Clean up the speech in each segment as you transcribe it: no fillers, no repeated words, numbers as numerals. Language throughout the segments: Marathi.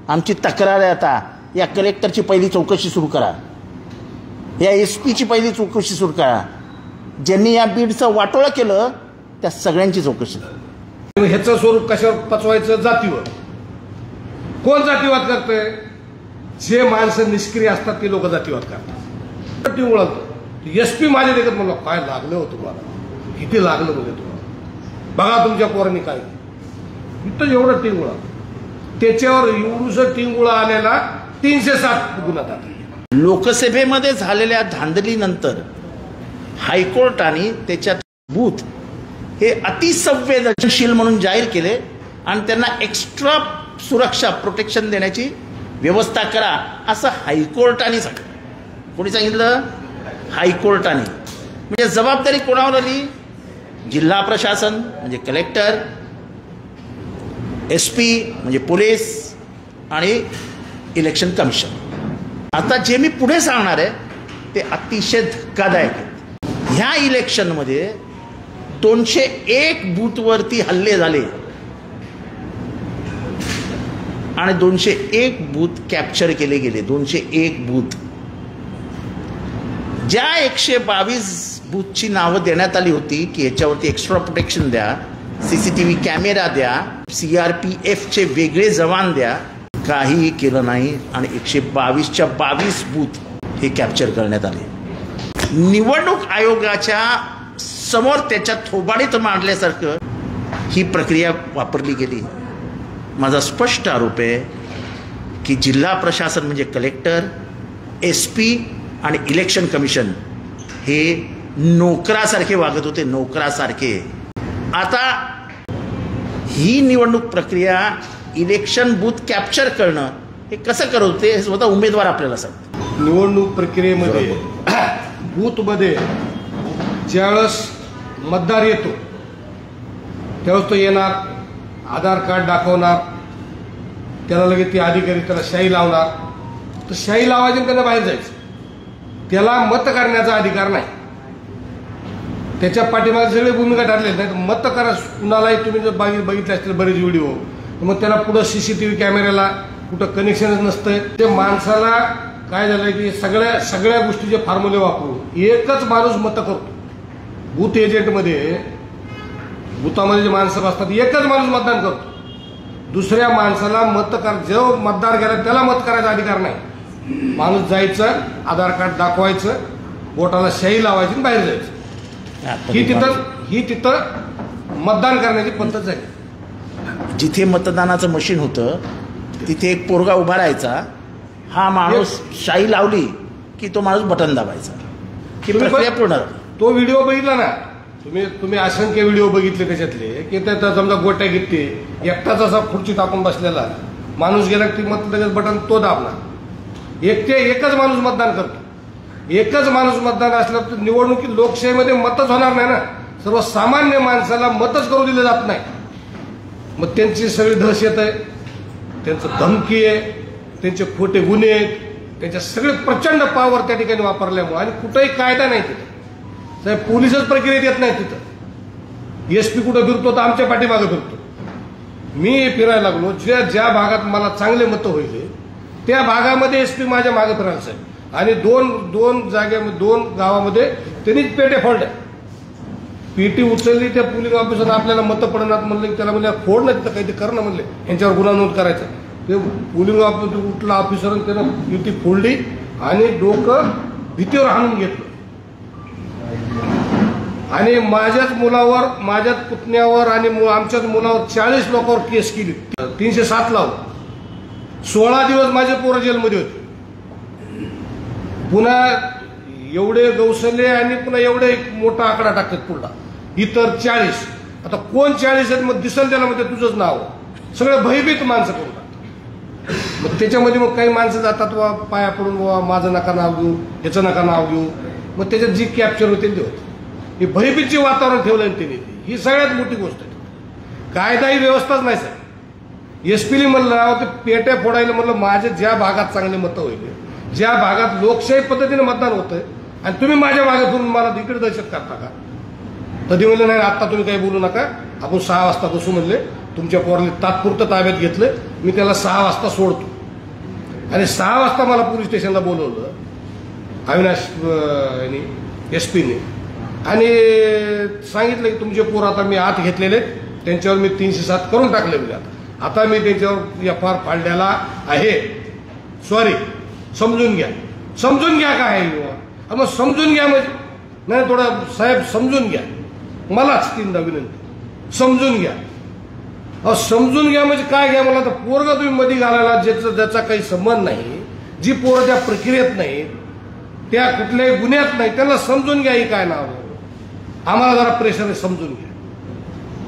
आमची तक्रार आहे आता, या कलेक्टरची पहिली चौकशी सुरू करा, या SP ची पहिली चौकशी सुरू करा, ज्यांनी या बीडचं वाटोळं केलं त्या सगळ्यांची चौकशी. ह्याचं स्वरूप कशावर पचवायचं? जातीवर. कोण जातीवाद करतंय? जे माणसं निष्क्रिय असतात ते लोक जातीवाद करतात. SP माझ्या देखत म्हणलं काय लागलं होतं तुम्हाला, किती लागलं म्हणजे तुम्हाला, बघा तुमच्या पोरांनी काय इथं एवढं टिंगुळा, त्याच्यावर एवढूसं टिंगुळा आलेला 307 गुन्हा दाखल. लोकसभेमध्ये झालेल्या धांदलीनंतर हायकोर्टाने त्याच्यात बूथ हे अतिसंवेदनशील म्हणून जाहीर केले आणि त्यांना एक्स्ट्रा सुरक्षा प्रोटेक्शन देण्याची व्यवस्था करा असं हायकोर्टाने सांगितलं. कोणी सांगितलं? हायकोर्टाने. म्हणजे जबाबदारी कोणावर आली? जिल्हा प्रशासन म्हणजे कलेक्टर, SP म्हणजे पोलीस आणि इलेक्शन कमिशन. आता जे मी पुढे सांगणार आहे ते अतिशय धक्कादायक आहे. ह्या इलेक्शनमध्ये 201 बूथवरती हल्ले झाले आणि 201 बूथ कॅप्चर केले गेले. 201 बूथ. ज्या 122 बूथची नावं देण्यात आली होती की याच्यावरती एक्स्ट्रा प्रोटेक्शन द्या, CCTV कॅमेरा द्या, CRPFचे वेगळे जवान द्या, काहीही केलं नाही आणि 122च्या 22 बूथ हे कॅप्चर करण्यात आले. निवडणूक आयोगाच्या समोर त्याच्या थोबाडीत मांडल्यासारखं ही प्रक्रिया वापरली गेली. माझा स्पष्ट आरोप आहे की जिल्हा प्रशासन म्हणजे कलेक्टर, SP आणि इलेक्शन कमिशन हे नोकरासारखे वागत होते, नोकरासारखे. आता ही निवडणूक प्रक्रिया इलेक्शन बूथ कॅप्चर करणं हे कसं करत होते हे स्वतः उमेदवार आपल्याला सांगतात. निवडणूक प्रक्रियेमध्ये बूथमध्ये ज्यावेळेस मतदार येतो त्यावेळेस तो येणार, आधार कार्ड दाखवणार, त्याला लगेच ते अधिकारी त्याला शाई लावणार, तर शाई लावायची आणि त्याला बाहेर जायचं. त्याला मत करण्याचा अधिकार नाही. त्याच्या पाठीमागे सगळे भूमिका ठरलेली नाही. मत करा कुणालाही. तुम्ही जर बघितले असतील बरेच व्हिडिओ, मग त्याला पुढं CCTV कॅमेऱ्याला कुठं कनेक्शनच नसतंय. ते माणसाला काय झालंय की सगळ्या गोष्टीचे फॉर्म्युले वापरून एकच माणूस मत करतो. बूथ एजंटमध्ये बूथामध्ये जे माणसं बसतात एकच माणूस मतदान करतो. दुसऱ्या माणसाला जो मतदार गेला त्याला मत करायचा अधिकार नाही. माणूस जायचं, आधार कार्ड दाखवायचं, बोटाला शाई लावायची आणि बाहेर जायचं. ही तिथं मतदान करण्याची पद्धत झाली. जिथे मतदानाचं मशीन होतं तिथे एक पोरगा उभा राहायचा, हा माणूस शाई लावली की तो माणूस बटन दाबायचा, की प्रक्रिया पूर्ण. तो व्हिडिओ बघितला ना तुम्ही असंख्य व्हिडिओ बघितले त्याच्यातले की त्याचा समजा गोट्या घेते, एकटाच असा खुर्ची टाकून बसलेला माणूस गेला की मत लगेच बटन तो दाबणार. एकच माणूस मतदान करतो. एकच माणूस मतदान असलं तर निवडणुकीत लोकशाहीमध्ये मतच होणार नाही ना. सर्वसामान्य माणसाला मतच करू दिलं जात नाही. मग त्यांची सगळी दहशत आहे, त्यांचं धमकी आहे, त्यांचे खोटे गुन्हे आहेत, त्यांच्या सगळे प्रचंड पावर त्या ठिकाणी वापरल्यामुळे. आणि कुठंही कायदा नाही तिथं. साहेब पोलिसच प्रक्रियेत येत नाही तिथं. SP कुठं फिरतो तर आमच्या पाठीमागे फिरतो. मी फिरायला लागलो ज्या भागात मला चांगले मतं होईल त्या भागामध्ये SP माझ्या मागे फिरायला साहेब. आणि दोन जागेमध्ये 2 गावामध्ये त्यांनीच पेटे फोडल्या. पेटी उचलली त्या पोलिंग ऑफिसर आपल्याला मतं पडणार म्हणले, त्याला म्हणले फोड ना तिथं काहीतरी करणं म्हणले, यांच्यावर गुन्हा नोंद करायचा. ते पोलिंग ऑफिसर उठला ऑफिसर, त्यानं पेटी फोडली आणि डोकं भीतीवर हाणून घेतलं. आणि माझ्याच मुलावर, माझ्याच पुतण्यावर आणि आमच्याच मुलावर 40 लोकांवर केस केली. 307 लावलं. 16 दिवस माझे पोरं जेलमध्ये होते. पुन्हा एवढे गौसले आणि पुन्हा एवढे एक मोठा आकडा टाकतात पुढला, इतर 40. आता कोण 40 आहेत मग दिसल त्याला म्हणजे तुझंच नाव. सगळे भयभीत माणसं करून टाकतात. मग त्याच्यामध्ये मग काही माणसं जातात वा पाया पडून वा माझं नका नाव घेऊ, ह्याचं नका नाव घेऊ. मग त्याच्यात जी कॅप्चर होते ते होते. हे भयभीतचे वातावरण ठेवलं त्यांनी. ही सगळ्यात मोठी गोष्ट आहे. कायदा ही व्यवस्थाच नाही सर. SP म्हणलं ते पेट्या फोडायला म्हणलं माझ्या ज्या भागात चांगले मतं होईल, ज्या भागात लोकशाही पद्धतीने मतदान होतंय आणि तुम्ही माझ्या मागे फिरून मला तिकीट दहशत करता का? कधी म्हणले नाही आता तुम्ही काही बोलू नका, आपण 6 वाजता बसू म्हणले. तुमच्या पोराला तात्पुरतं ताब्यात घेतलं, मी त्याला 6 वाजता सोडतो. आणि 6 वाजता मला पोलीस स्टेशनला बोलवलं अविनाश SP ने आणि सांगितलं की तुमचे पोर आता मी आत घेतलेले त्यांच्यावर मी 307 करून टाकले म्हणजे आता मी त्यांच्यावर FIR फाडण्याला आहे. सॉरी, समजून घ्या काय आहे. मग समजून घ्या म्हणजे नाही, थोडं साहेब समजून घ्या, मलाच 3दा विनंती, समजून घ्या. समजून घ्या म्हणजे काय घ्या? मला तर पोरगा तुम्ही मध्ये घालायला ज्याचा काही संबंध नाही, जी पोरं त्या प्रक्रियेत नाही, त्या कुठल्याही गुन्ह्यात नाही, त्यांना समजून घ्या. ही काय नाव? आम्हाला जरा प्रेशर आहे, समजून घ्या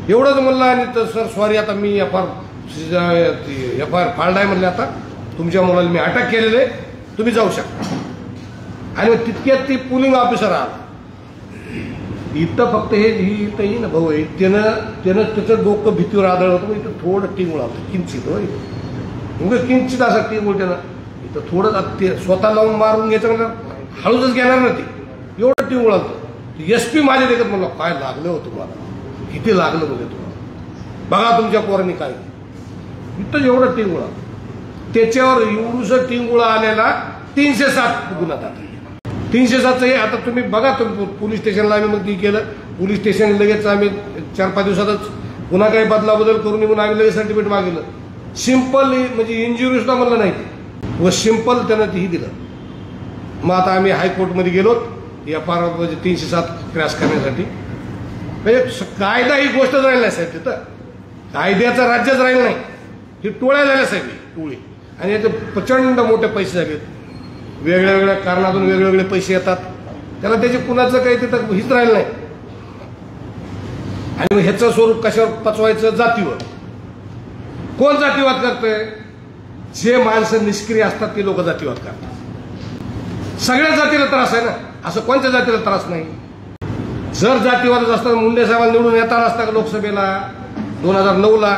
एवढंच म्हणलं. आणि तर सर सॉरी, आता मी FIR फाडलाय म्हणले, आता तुमच्या मुलाला मी अटक केलेले, तुम्ही जाऊ शकता. आणि मग तितक्यात ती पोलिंग ऑफिसर आला इथं. फक्त इथं येई ना भाऊ, त्यानं त्याचं डोकं भीतीवर आदळ होतं. इथं थोडं टिंगुळ होतं, किंचित होय, मग किंचित असं टिंगुळ त्यानं इथं थोडं ते स्वतः लावून मारून घ्यायचं म्हणजे हळूच घेणार ना, ते एवढं टिंगुळ होतं. SP माझ्या देखत म्हणलं काय लागलं होतं तुम्हाला, किती लागलं म्हणजे तुम्हाला, बघा तुमच्या पोरांनी काय. इथं एवढं टिंगुळ, त्याच्यावर एवढंसं टिंगुळ आलेला 307 गुन्हा दाखल. 307 आता तुम्ही बघा. पोलीस स्टेशनला आम्ही मग ती केलं. पोलीस स्टेशन लगेच आम्ही 4-5 दिवसातच पुन्हा काही बदलाबदल करून निघून आम्ही लगेच सर्टिफिकेट मागितलं. सिंपल म्हणजे इंजुरी सुद्धा म्हणलं नाही, व सिंपल त्यानं तीही दिलं. मग आता आम्ही हायकोर्टमध्ये गेलो FIR म्हणजे 307 क्रॅश करण्यासाठी. म्हणजे कायदा ही गोष्टच राहिली नाही साहेब, तिथं कायद्याचं राज्यच राहिलं नाही. ही टोळ्या झाल्या साहेब, टोळी. आणि याचे प्रचंड मोठे पैसे झालेत, वेगळ्या कारणातून वेगवेगळे पैसे येतात. त्याला त्याचे कुणाचं काही तिथं हिच राहिलं नाही. आणि ह्याचं स्वरूप कशावर पचवायचं? जातीवर. कोण जातीवाद करतंय? जे माणसं निष्क्रिय असतात ते लोक जातीवाद करतात. सगळ्या जातीला त्रास आहे ना, असं कोणत्या जातीला त्रास नाही. जर जातीवादच असता मुंडे साहेबांना निवडून येता नसता का लोकसभेला 2009ला?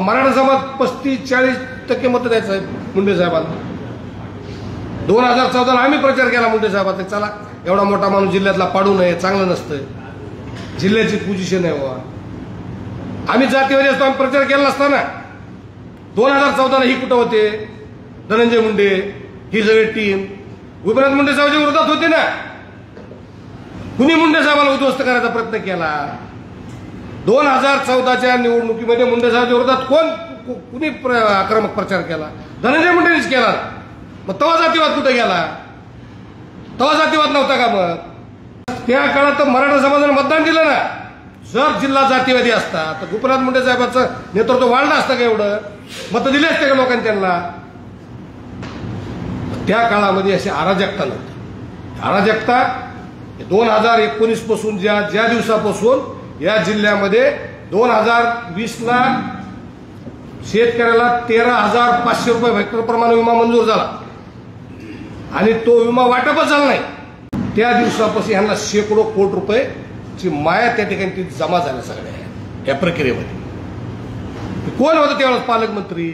मराठा समाज 35-40% मतं द्यायचं आहे मुंडे साहेबांना. 2014ला आम्ही प्रचार केला मुंडे साहेबांचा, चला एवढा मोठा माणूस जिल्ह्यातला पाडू नये, चांगलं नसतं, जिल्ह्याची पोझिशन आहे बाबा. आम्ही जातीवादी असतो, आम्ही प्रचार केला नसता ना. 2014ला ही कुठं होते? धनंजय मुंडे, ही सगळी टीम गोपीनाथ मुंडे साहेबांच्या विरोधात होते ना. कुणी मुंडे साहेबांना उद्ध्वस्त करायचा प्रयत्न केला? 2014च्या निवडणुकीमध्ये मुंडे साहेबांच्या विरोधात कुणी आक्रमक प्रचार केला? धनंजय मुंडेंनीच केला. मग तेव्हा जातीवाद कुठे गेला? तेव्हा जातीवाद नव्हता का? मग त्या काळात तर मराठा समाजाने मतदान दिलं ना. जर जिल्हा जातीवादी असता तर गोपीनाथ मुंडे साहेबांचं नेतृत्व वाढलं असतं का? एवढं मतं दिले असते का लोकांनी त्यांना? त्या काळामध्ये अशी अराजकता नव्हती. अराजकता 2019 पासून ज्या दिवसापासून या जिल्ह्यामध्ये 2020ला शेतकऱ्याला 13,500 रुपये हेक्टर प्रमाणे विमा मंजूर झाला आणि तो विमा वाटपच झाला नाही, त्या दिवसापासून ह्यांना शेकडो कोटी रुपयेची माया त्या ठिकाणी ती जमा झाल्या सगळ्या या प्रक्रियेमध्ये. कोण होतं त्यावेळेस पालकमंत्री?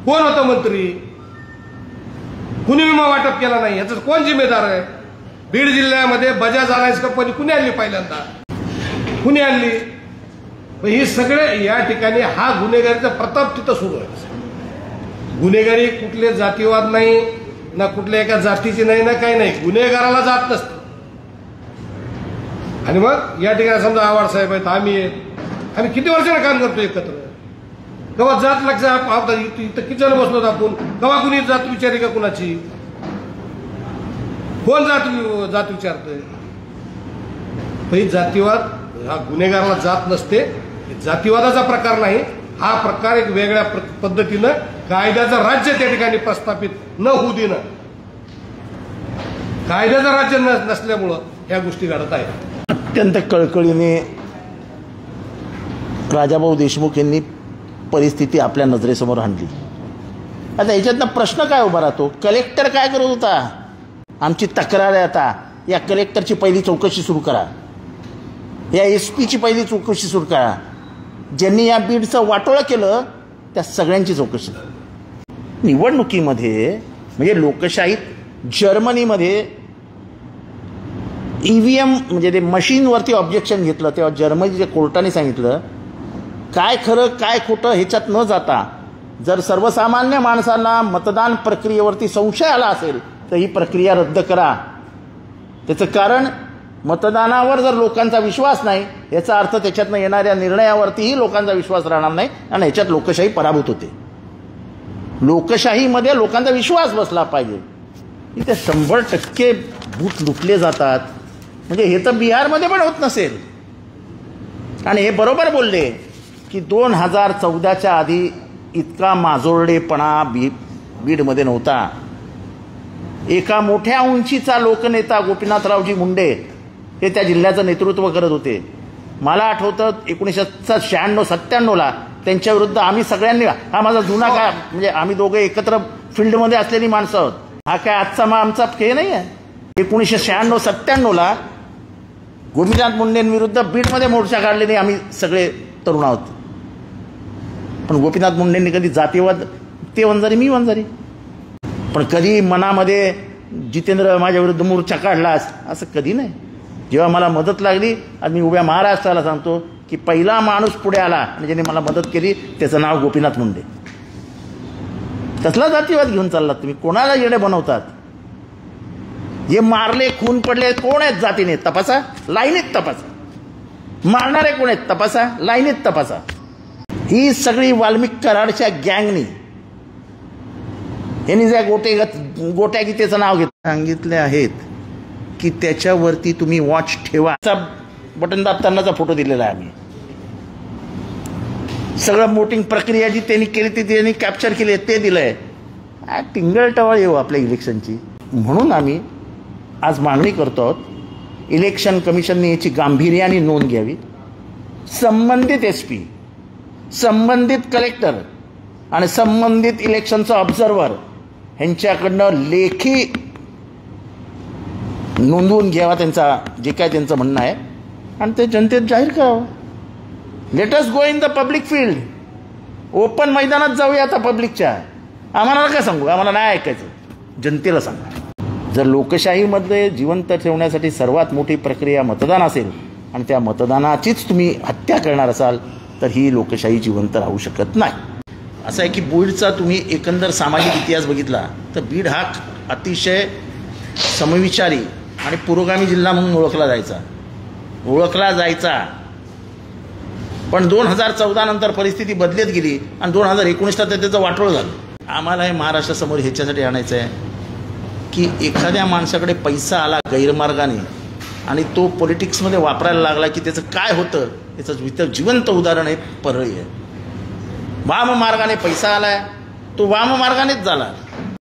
कोण होतं मंत्री? कुणी विमा वाटप केला नाही, याचं कोण जिम्मेदार आहे? बीड जिल्ह्यामध्ये बजाज अलायन्स कंपनी कुणी आणली? पहिल्यांदा कुणी आणली? हे सगळे या ठिकाणी हा गुन्हेगारीचा प्रताप तिथं सुरू आहे. गुन्हेगारी कुठले जातीवाद नाही ना, कुठल्या एका जातीची नाही ना, काही नाही. गुन्हेगाराला जात नसतं. आणि मग या ठिकाणी समजा आव्हाड साहेब आहेत, आम्ही किती वर्षांना काम करतो एकत्र. केव्हा जात लक्षात इथं किती जण बसलो आपण? केव्हा कुणी जात विचारी का कुणाची? कोण जात विचारतोय? ही जातीवाद हा गुन्हेगाराला जात नसते. जातीवादाचा प्रकार नाही हा प्रकार. एक वेगळ्या पद्धतीनं कायद्याचं राज्य त्या ठिकाणी प्रस्थापित न होऊ देणं, कायद्याचं राज्य नसल्यामुळं ह्या गोष्टी घडत आहेत. अत्यंत कळकळीने राजाभाऊ देशमुख यांनी परिस्थिती आपल्या नजरेसमोर आणली. आता याच्यातनं प्रश्न काय उभा राहतो? कलेक्टर काय करत होता? आमची तक्रार आहे, आता या कलेक्टरची पहिली चौकशी सुरू करा, या SP ची पहिली चौकशी सुरू करा. ज्यांनी या बीडचं वाटोळं केलं त्या सगळ्यांची चौकशी. निवडणुकीमध्ये म्हणजे लोकशाहीत जर्मनीमध्ये EVM म्हणजे ते मशीनवरती ऑब्जेक्शन घेतलं तेव्हा जर्मनीच्या कोर्टाने सांगितलं काय खरं काय खोटं ह्याच्यात न जाता जर सर्वसामान्य माणसांना मतदान प्रक्रियेवरती संशय आला असेल तर ही प्रक्रिया रद्द करा. त्याचं कारण मतदानावर जर लोकांचा विश्वास नाही याचा अर्थ त्याच्यातनं येणाऱ्या निर्णयावरतीही लोकांचा विश्वास राहणार नाही आणि ह्याच्यात लोकशाही पराभूत होते. लोकशाहीमध्ये लोकांचा विश्वास बसला पाहिजे. इथे 100% बूथ लुटले जातात म्हणजे हे तर बिहारमध्ये पण होत नसेल. आणि हे बरोबर बोलले की 2014च्या आधी इतका माजोरडेपणा बीडमध्ये नव्हता. एका मोठ्या उंचीचा लोकनेता गोपीनाथरावजी मुंडे हे त्या जिल्ह्याचं नेतृत्व करत होते. मला आठवतं 1996-97ला त्यांच्या विरुद्ध आम्ही सगळ्यांनी, हा माझा जुना काय म्हणजे आम्ही दोघे एकत्र फील्डमध्ये असलेली माणसं आहोत, हा काय आजचा आमचा खेळ नाही आहे. 1996-97ला गोपीनाथ मुंडेंविरुद्ध बीडमध्ये मोर्चा काढलेले आम्ही सगळे तरुण आहोत. पण गोपीनाथ मुंडेंनी कधी जातीवाद, ते वंजारी मी वंजारी, पण कधी मनामध्ये जितेंद्र माझ्या विरुद्ध मोर्चा काढलास असं कधी नाही. जेव्हा मला मदत लागली, आज मी उभ्या महाराष्ट्राला सांगतो की पहिला माणूस पुढे आला आणि ज्याने मला मदत केली त्याचं नाव गोपीनाथ मुंडे. कसला जातीवाद घेऊन चाललात तुम्ही? कोणाला येडे बनवतात? जे मारले, खून पडले, कोण आहेत जातीने तपासा, लाईनीत तपासा. मारणारे कोण आहेत तपासा, लाईनीत तपासा. ही सगळी वाल्मिक कराडच्या गँगनी यांनी ज्या गोट्या गीतेचं नाव घेत सांगितले आहेत की त्याच्यावरती तुम्ही वॉच ठेवा. बटन दाबतानाचा फोटो दिलेला आहे आम्ही. सगळं वोटिंग प्रक्रिया जी त्यांनी केली ती त्यांनी कॅप्चर केली ते दिलंय. टिंगलटवाळ येऊ आपल्या इलेक्शनची. म्हणून आम्ही आज मागणी करतो आहोत, इलेक्शन कमिशनने याची गांभीर्याने नोंद घ्यावी. संबंधित SP, संबंधित कलेक्टर आणि संबंधित इलेक्शनचा ऑब्झर्व्हर ह्यांच्याकडनं लेखी नोंदवून घ्यावा त्यांचा जे काय त्यांचं म्हणणं आहे आणि ते जनतेत जाहीर करावं. Let us go in the public field. Open मैदानात जाऊया आता पब्लिकच्या. आम्हाला नका सांगू, आम्हाला नाही ऐकायचं, जनतेला सांगा. जर लोकशाहीमध्ये जिवंत ठेवण्यासाठी सर्वात मोठी प्रक्रिया मतदान असेल आणि त्या मतदानाचीच तुम्ही हत्या करणार असाल तर ही लोकशाही जिवंत राहू शकत नाही. असं आहे की बीडचा तुम्ही एकंदर सामाजिक इतिहास बघितला तर बीड हा अतिशय समविचारी आणि पुरोगामी जिल्हा म्हणून ओळखला जायचा. पण 2014 नंतर परिस्थिती बदलत गेली आणि 2019ला त्याचं वाटोळ झालं. आम्हाला हे महाराष्ट्रासमोर ह्याच्यासाठी आणायचं आहे की एखाद्या माणसाकडे पैसा आला गैरमार्गाने आणि तो पॉलिटिक्समध्ये वापरायला लागला की त्याचं काय होतं याचं जिवंत उदाहरण आहे परळी आहे. वाम मार्गाने पैसा आलाय, तो वाम मार्गानेच झाला.